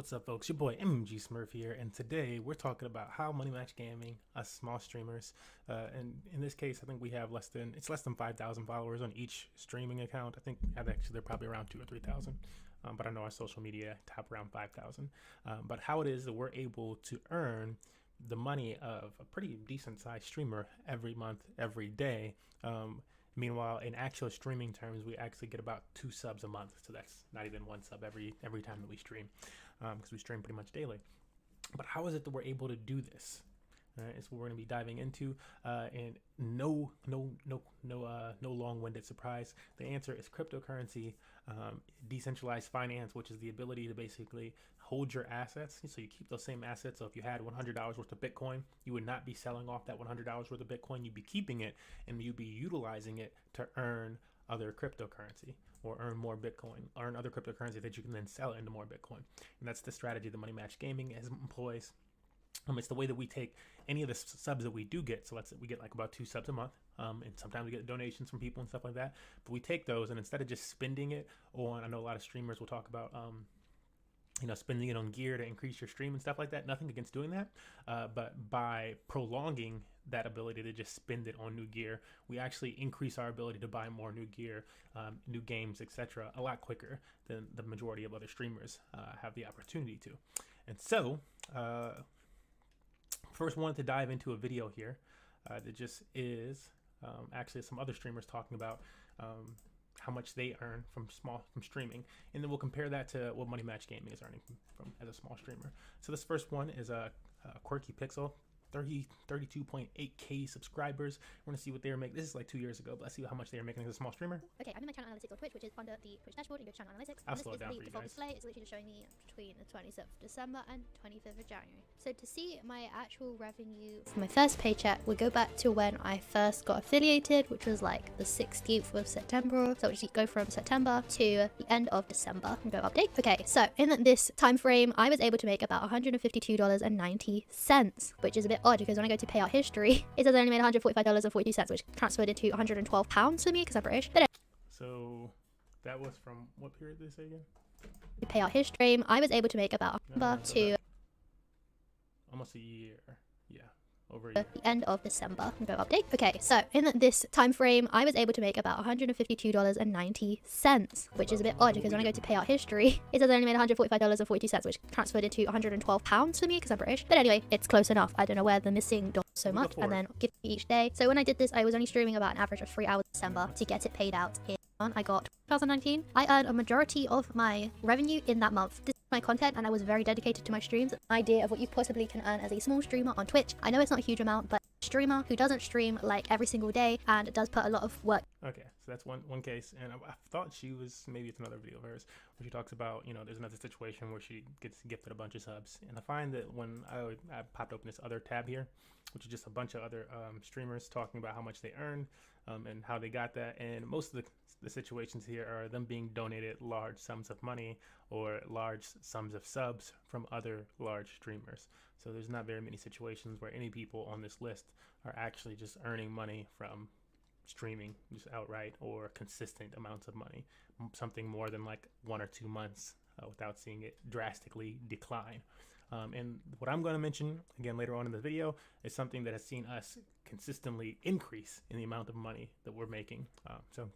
What's up, folks? Your boy MMG Smurf here, and today we're talking about how money match gaming, us small streamers, and in this case, I think we have less than 5,000 followers on each streaming account. I think actually they're probably around 2,000 or 3,000, but I know our social media top around 5,000. But how it is that we're able to earn the money of a pretty decent sized streamer every month, every day. Meanwhile, in actual streaming terms, we actually get about 2 subs a month. So that's not even 1 sub every time that we stream, because we stream pretty much daily. But how is it that we're able to do this? It's what we're going to be diving into, and no long-winded surprise. The answer is cryptocurrency, decentralized finance, which is the ability to basically hold your assets. So you keep those same assets. So if you had $100 worth of Bitcoin, you would not be selling off that $100 worth of Bitcoin. You'd be keeping it, and you'd be utilizing it to earn other cryptocurrency, or earn more Bitcoin, earn other cryptocurrency that you can then sell into more Bitcoin. And that's the strategy that Money Match Gaming employs. It's the way that we take any of the subs that we do get. So let's say we get like about 2 subs a month, and sometimes we get donations from people and stuff like that. But we take those, and instead of just spending it on, I know a lot of streamers will talk about, spending it on gear to increase your stream and stuff like that. Nothing against doing that, but by prolonging that ability to just spend it on new gear, we actually increase our ability to buy more new gear, new games, etc., a lot quicker than the majority of other streamers have the opportunity to. And so, first wanted to dive into a video here that just is actually some other streamers talking about how much they earn from streaming, and then we'll compare that to what Money Match Gaming is earning from as a small streamer. So this first one is a Quirky Pixel, 32.8k subscribers. We're gonna see what they were making. This is like 2 years ago, but let's see how much they are making as a small streamer. Okay, I'm in my channel analytics on Twitch, which is under the Twitch dashboard. You go to channel analytics. I'll And slow it this down is for the you default guys. display. It's literally just showing me between the 27th of December and 25th of January. So to see my actual revenue for my first paycheck, we go back to when I first got affiliated, which was like the 16th of September. So we go from September to the end of December and go update. Okay, so in this time frame, I was able to make about $152.90, which is a bit odd because when I go to payout history, it says I only made $145.42, which transferred into £112 for me because I'm British. But So that was from what period did they say again? payout history, I was able to make about Almost a year. Yeah, over a year. the end of December and go update. Okay, so in this time frame, I was able to make about $152.90, which is a bit odd because when I go to payout history, it says I only made $145.42, which transferred into £112 for me because I'm British. But anyway, it's close enough. I don't know where the missing dot so much, and then give me each day. So when I did this, I was only streaming about an average of 3 hours in December to get it paid out in. I got 2019. I earned a majority of my revenue in that month. This is my content, and I was very dedicated to my streams. Idea of what you possibly can earn as a small streamer on Twitch. I know it's not a huge amount, but a streamer who doesn't stream like every single day and does put a lot of work. Okay, so that's one case, and I thought she was, maybe it's another video of hers, where she talks about, there's another situation where she gets gifted a bunch of subs, and I find that when I popped open this other tab here, which is just a bunch of other streamers talking about how much they earn and how they got that, and most of the situations here are them being donated large sums of money or large sums of subs from other large streamers. So there's not very many situations where any people on this list are actually just earning money from streaming just outright, or consistent amounts of money, something more than like 1 or 2 months without seeing it drastically decline. And what I'm going to mention again later on in the video is something that has seen us consistently increase in the amount of money that we're making. So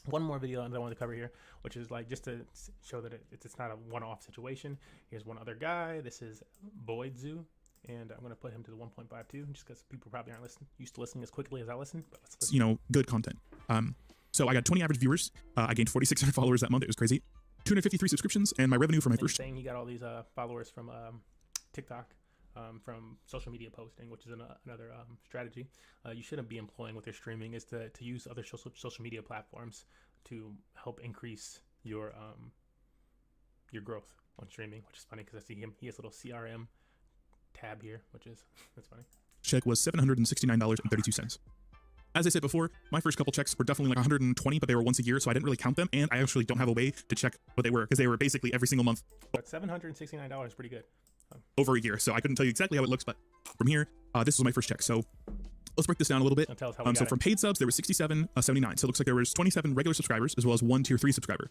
one more video that I want to cover here, which is like just to show that it's not a one-off situation. Here's one other guy. This is Boyd Zoo, and I'm going to put him to the 1.52 just because people probably aren't used to listening as quickly as I listen. But let's listen. Good content. So I got 20 average viewers. I gained 4,600 followers that month. It was crazy. 253 subscriptions, and my revenue for my first. Saying he got all these followers from TikTok, from social media posting, which is another strategy you shouldn't be employing with your streaming, is to use other social media platforms to help increase your growth on streaming, which is funny because I see he has a little CRM tab here, which is that's funny. Check was $769.32. As I said before, my first couple checks were definitely like 120, but they were once a year, so I didn't really count them, and I actually don't have a way to check what they were because they were basically every single month. But $769 is pretty good. Over a year, so I couldn't tell you exactly how it looks, but from here, this was my first check. So let's break this down a little bit. And tell us how we So got from paid subs, there was 67.79. So it looks like there was 27 regular subscribers as well as one tier 3 subscriber.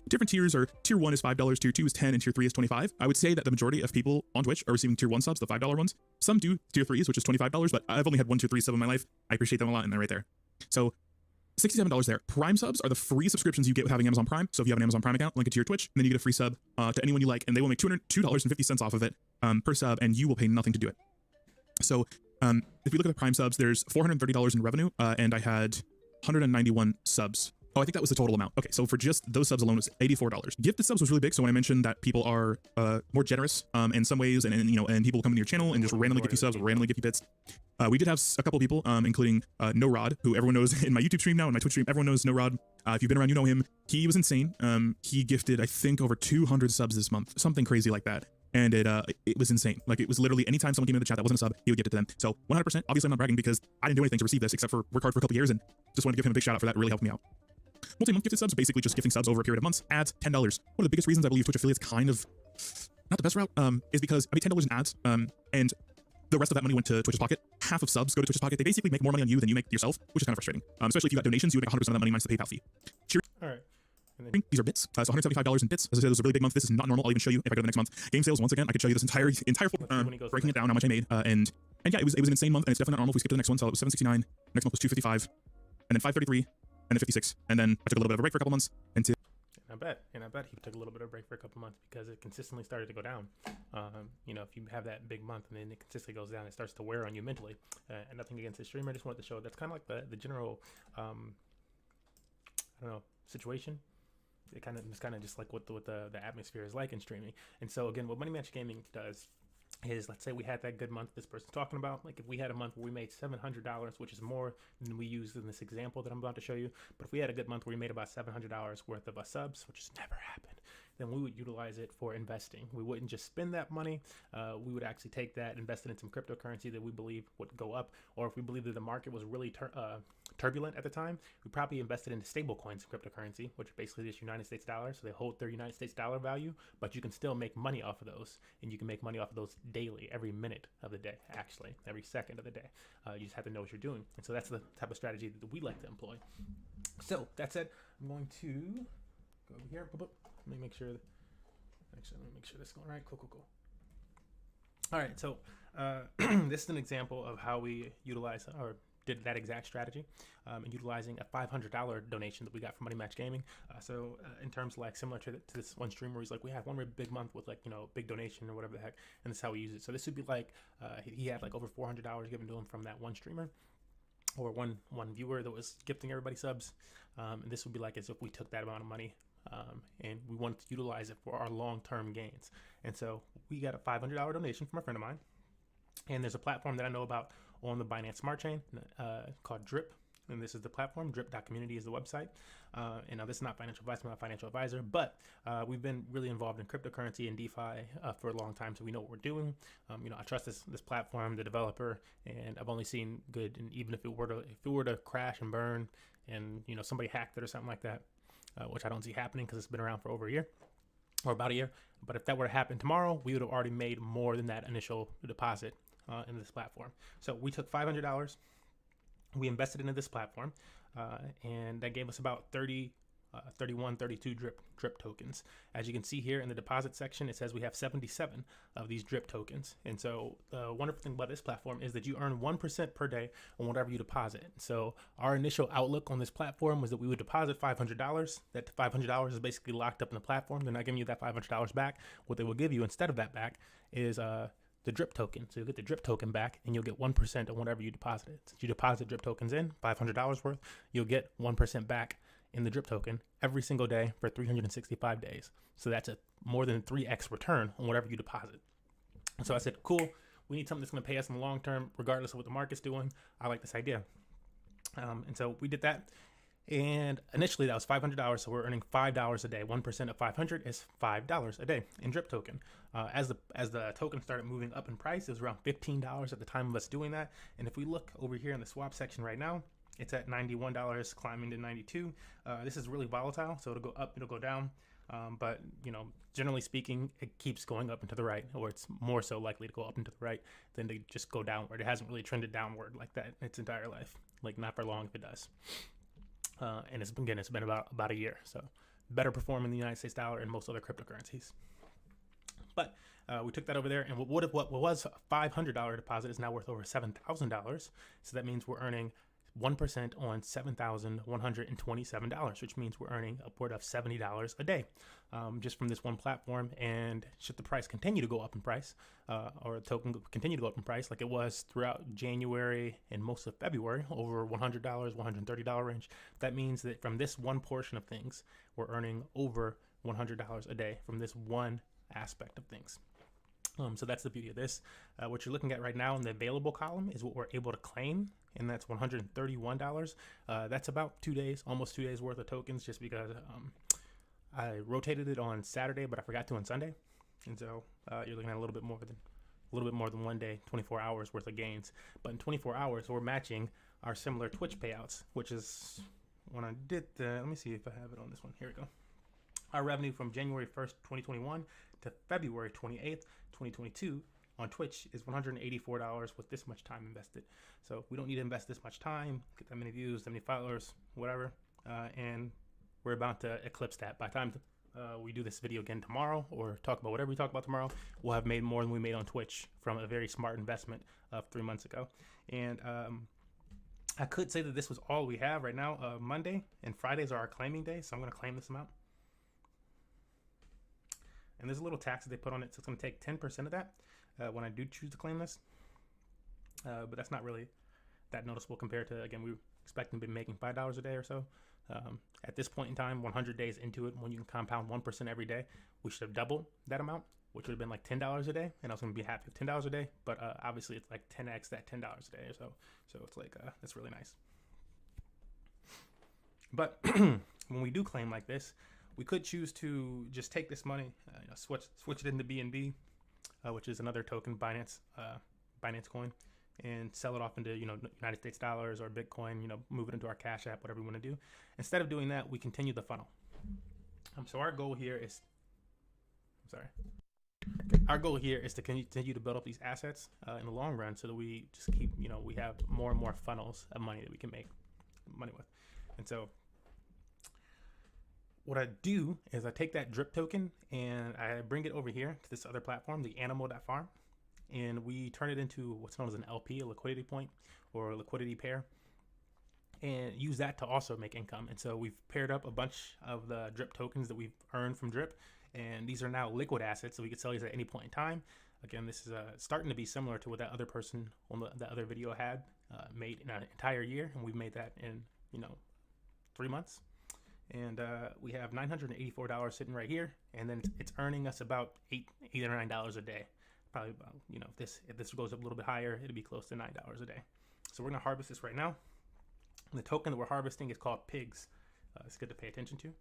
Different tiers are tier 1 is $5, tier 2 is 10, and tier 3 is 25. I would say that the majority of people on Twitch are receiving tier 1 subs, the $5 ones. Some do tier 3s, which is $25, but I've only had one tier 3 sub in my life. I appreciate them a lot, and they're right there. So $67 there. Prime subs are the free subscriptions you get with having Amazon Prime. So if you have an Amazon Prime account, link it to your Twitch, and then you get a free sub to anyone you like, and they will make $202.50 off of it per sub, and you will pay nothing to do it. So if we look at the Prime subs, there's $430 in revenue, and I had 191 subs. Oh, I think that was the total amount. Okay, so for just those subs alone, it was $84. Gifted subs was really big. So when I mentioned that people are more generous in some ways, and people come into your channel and just randomly give you subs, randomly give you bits. We did have a couple people, including No Rod, who everyone knows in my YouTube stream now, in my Twitch stream, everyone knows No Rod. If you've been around, you know him. He was insane. He gifted, I think, over 200 subs this month, something crazy like that. And it was insane. Like, it was literally anytime someone came into the chat that wasn't a sub, he would gift it to them. So 100%, obviously I'm not bragging because I didn't do anything to receive this except for work hard for a couple years, and just wanted to give him a big shout out for that. It really helped me out. Multi-month gifted subs, basically just gifting subs over a period of months. Ads, $10. One of the biggest reasons I believe Twitch affiliates kind of not the best route is because I made $10 in ads, and the rest of that money went to Twitch's pocket. Half of subs go to Twitch's pocket. They basically make more money on you than you make yourself, which is kind of frustrating. Especially if you got donations, you would make 100% of that money minus the PayPal fee. Cheers. All right. These are bits. So $175 in bits. As I said, this is a really big month. This is not normal. I'll even show you if I go to the next month. Game sales, once again, I could show you this entire breaking it down, how much I made. And yeah, it was an insane month, and it's definitely not normal. If we skip to the next one, so it was 769. Next month was 255, and then 533, and then 56. And then I took a little bit of a break for a couple months. And I bet he took a little bit of a break for a couple months because it consistently started to go down. If you have that big month and then it consistently goes down, it starts to wear on you mentally. And nothing against the streamer, I just wanted to show that's kind of like the general, situation. It's kind of just like what the atmosphere is like in streaming. And so again, what Money Match Gaming does is, let's say we had that good month this person's talking about. Like if we had a month where we made $700, which is more than we used in this example that I'm about to show you, but if we had a good month where we made about $700 worth of subs, which has never happened, then we would utilize it for investing. We wouldn't just spend that money. We would actually take that, invest it in some cryptocurrency that we believe would go up, or if we believe that the market was really turbulent at the time, we probably invested in stable coins in cryptocurrency, which basically is United States dollars. So they hold their United States dollar value, but you can still make money off of those, and you can make money off of those daily, every minute of the day, actually, every second of the day. You just have to know what you're doing. And so that's the type of strategy that we like to employ. So that said, I'm going to go over here. Let me make sure. Actually, let me make sure this is going right. Cool. All right, so this is an example of how we utilize or did that exact strategy, and utilizing a $500 donation that we got from Money Match Gaming. In terms like similar to this one streamer, where he's like, we had one really big month with big donation or whatever the heck, and this is how we use it. So this would be like he had like over $400 given to him from that one streamer, or one viewer that was gifting everybody subs, and this would be like as if we took that amount of money. And we wanted to utilize it for our long-term gains. And so we got a $500 donation from a friend of mine. And there's a platform that I know about on the Binance Smart Chain called DRIP. And this is the platform. drip.community is the website. And now this is not financial advice. I'm not a financial advisor. But we've been really involved in cryptocurrency and DeFi for a long time. So we know what we're doing. I trust this platform, the developer. And I've only seen good. And even if it were to crash and burn and, somebody hacked it or something like that, which I don't see happening because it's been around for over a year or about a year. But if that were to happen tomorrow, we would have already made more than that initial deposit in this platform. So we took $500, we invested into this platform, and that gave us about 32 drip tokens. As you can see here in the deposit section, it says we have 77 of these drip tokens. And so the wonderful thing about this platform is that you earn 1% per day on whatever you deposit. So our initial outlook on this platform was that we would deposit $500. That $500 is basically locked up in the platform. They're not giving you that $500 back. What they will give you instead of that back is the drip token. So you'll get the drip token back, and you'll get 1% on whatever you deposited. Since you deposit drip tokens in, $500 worth, you'll get 1% back in the drip token every single day for 365 days. So that's a more than 3x return on whatever you deposit. So I said, cool, we need something that's going to pay us in the long term, regardless of what the market's doing. I like this idea. And so we did that. And initially that was $500. So we're earning $5 a day. 1% of 500 is $5 a day in drip token. As the token started moving up in price, it was around $15 at the time of us doing that. And if we look over here in the swap section right now, it's at $91, climbing to 92. This is really volatile, so it'll go up, it'll go down. But generally speaking, it keeps going up and to the right, or it's more so likely to go up and to the right than to just go downward. It hasn't really trended downward like that its entire life, like not for long if it does. And it's been about a year, so better performing the United States dollar and most other cryptocurrencies. But we took that over there, and what was a $500 deposit is now worth over $7,000. So that means we're earning 1% on $7,127, which means we're earning upward of $70 a day just from this one platform. And should the price continue to go up in price, or the token continue to go up in price like it was throughout January and most of February, over $100, $130 range, that means that from this one portion of things, we're earning over $100 a day from this one aspect of things. So that's the beauty of this. What you're looking at right now in the available column is what we're able to claim, and that's $131. That's about 2 days, almost 2 days worth of tokens, just because I rotated it on Saturday, but I forgot to on Sunday, and so you're looking at a little bit more than 1 day, 24 hours worth of gains. But in 24 hours, we're matching our similar Twitch payouts, which is when I did let me see if I have it on this one. Here we go. Our revenue from January 1st, 2021 to February 28th, 2022 on Twitch is $184 with this much time invested. So we don't need to invest this much time, get that many views, that many followers, whatever. And we're about to eclipse that. By the time we do this video again tomorrow, or talk about whatever we talk about tomorrow, we'll have made more than we made on Twitch from a very smart investment of 3 months ago. And I could say that this was all we have right now. Monday and Fridays are our claiming days, so I'm going to claim this amount. And there's a little tax that they put on it, so it's going to take 10% of that when I do choose to claim this. But that's not really that noticeable compared to, again, we were expecting to be making $5 a day or so. At this point in time, 100 days into it, when you can compound 1% every day, we should have doubled that amount, which would have been like $10 a day, and I was going to be happy with $10 a day. But obviously, it's like 10x that $10 a day or so. So it's like, that's really nice. But when we do claim like this, we could choose to just take this money, switch it into BNB, which is another token, Binance coin, and sell it off into United States dollars or Bitcoin. Move it into our Cash App, whatever we want to do. Instead of doing that, we continue the funnel. So our goal here is, our goal here is to continue to build up these assets in the long run, so that we just keep, we have more and more funnels of money that we can make money with, and so. What I do is I take that drip token and I bring it over here to this other platform, the animal.farm, and we turn it into what's known as an LP, a liquidity point or a liquidity pair, and use that to also make income. And so we've paired up a bunch of the drip tokens that we've earned from drip, and these are now liquid assets, so we can sell these at any point in time. Again, this is starting to be similar to what that other person on the other video had made in an entire year, and we've made that in 3 months. And we have $984 sitting right here, and then it's earning us about $8 or $9 a day. Probably about, if this goes up a little bit higher, it'll be close to $9 a day. So we're gonna harvest this right now. And the token that we're harvesting is called pigs. It's good to pay attention to.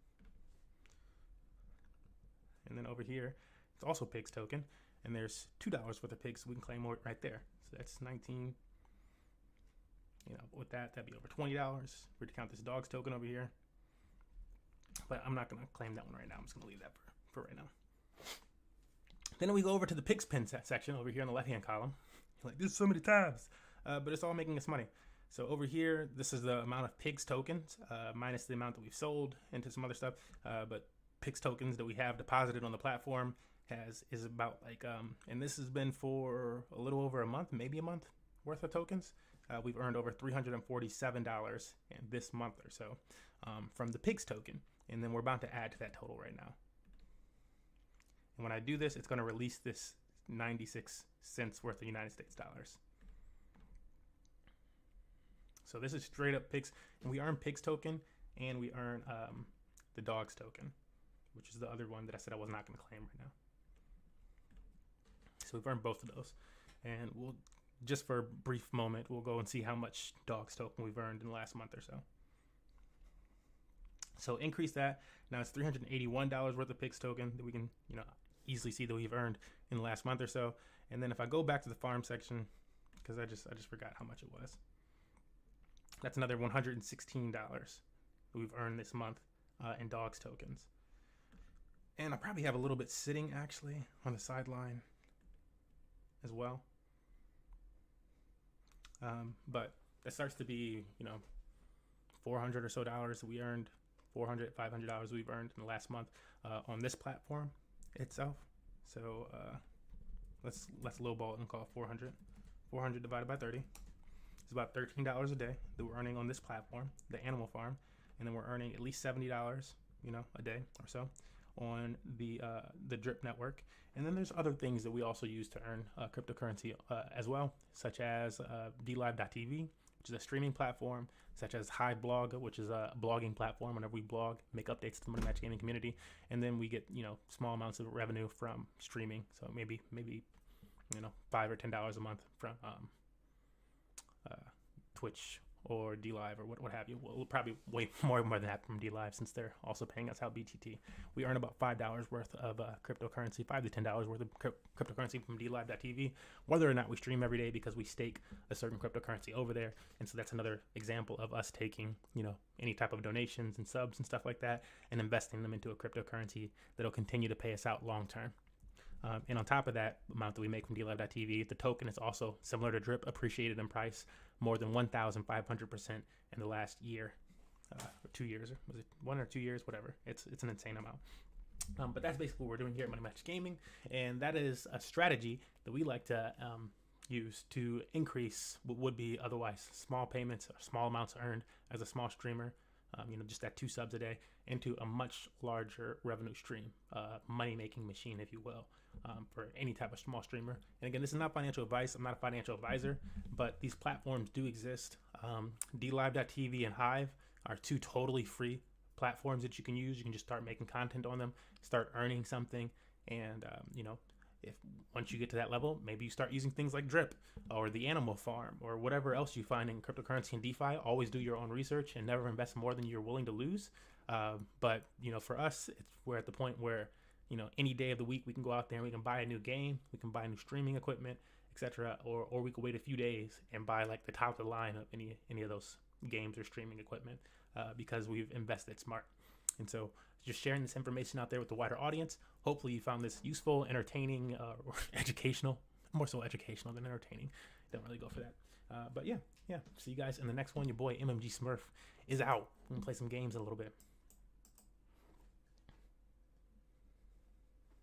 And then over here, it's also pigs token, and there's $2 worth of pigs we can claim right there. So that's 19. With that'd be over $20. We're to count this dogs token over here. But I'm not going to claim that one right now. I'm just going to leave that for right now. Then we go over to the pigs pin section over here in the left-hand column. You're like, there's so many tabs. But it's all making us money. So over here, this is the amount of pigs tokens minus the amount that we've sold into some other stuff. But pigs tokens that we have deposited on the platform is about like, and this has been for a little over a month, maybe a month worth of tokens. We've earned over $347 in this month or so from the pigs token. And then we're about to add to that total right now. And when I do this, it's going to release this 96 cents worth of United States dollars. So this is straight up pigs. And we earn pigs token, and we earn the dogs token, which is the other one that I said I was not going to claim right now. So we've earned both of those. And we'll, just for a brief moment, we'll go and see how much dogs token we've earned in the last month or so. So increase that. Now it's $381 worth of pigs token that we can, easily see that we've earned in the last month or so. And then if I go back to the farm section, because I just forgot how much it was. That's another $116 that we've earned this month in dogs tokens. And I probably have a little bit sitting actually on the sideline as well. But it starts to be, you know, $400 or so that we earned, $400, $500 we've earned in the last month on this platform itself. So let's lowball it and call it 400. 400 divided by 30 is about $13 a day that we're earning on this platform, the Animal Farm, and then we're earning at least $70, you know, a day or so on the Drip network. And then there's other things that we also use to earn cryptocurrency as well, such as DLive.tv, which is a streaming platform, such as Hive Blog, which is a blogging platform. Whenever we blog, make updates to the Money Match Gaming community, and then we get, you know, small amounts of revenue from streaming. So maybe you know, $5 or $10 a month from Twitch or DLive or what have you. We'll probably way more than that from DLive, since they're also paying us out BTT. We earn about $5 worth of cryptocurrency, $5 to $10 worth of cryptocurrency from DLive.tv, whether or not we stream every day, because we stake a certain cryptocurrency over there. And so that's another example of us taking, you know, any type of donations and subs and stuff like that and investing them into a cryptocurrency that'll continue to pay us out long term. And on top of that amount that we make from DLive.tv, the token is also similar to Drip, appreciated in price more than 1,500% in the last year, or 2 years, or was it 1 or 2 years, whatever. It's an insane amount. But that's basically what we're doing here at Money Match Gaming, and that is a strategy that we like to use to increase what would be otherwise small payments or small amounts earned as a small streamer, you know, just at 2 subs a day, into a much larger revenue stream, money-making machine, if you will, for any type of small streamer. And again, this is not financial advice. I'm not a financial advisor, but these platforms do exist. DLive.tv and Hive are 2 totally free platforms that you can use. You can just start making content on them, start earning something, and you know, if once you get to that level, maybe you start using things like Drip or the Animal Farm or whatever else you find in cryptocurrency and DeFi. Always do your own research and never invest more than you're willing to lose. But you know, for us, we're at the point where, you know, any day of the week we can go out there and we can buy a new game, we can buy new streaming equipment, etc. Or we could wait a few days and buy like the top of the line of any of those games or streaming equipment because we've invested smart. And so just sharing this information out there with the wider audience. Hopefully you found this useful, entertaining, or educational. More so educational than entertaining. Don't really go for that. But yeah. See you guys in the next one. Your boy MMG Smurf is out. We're going to play some games in a little bit.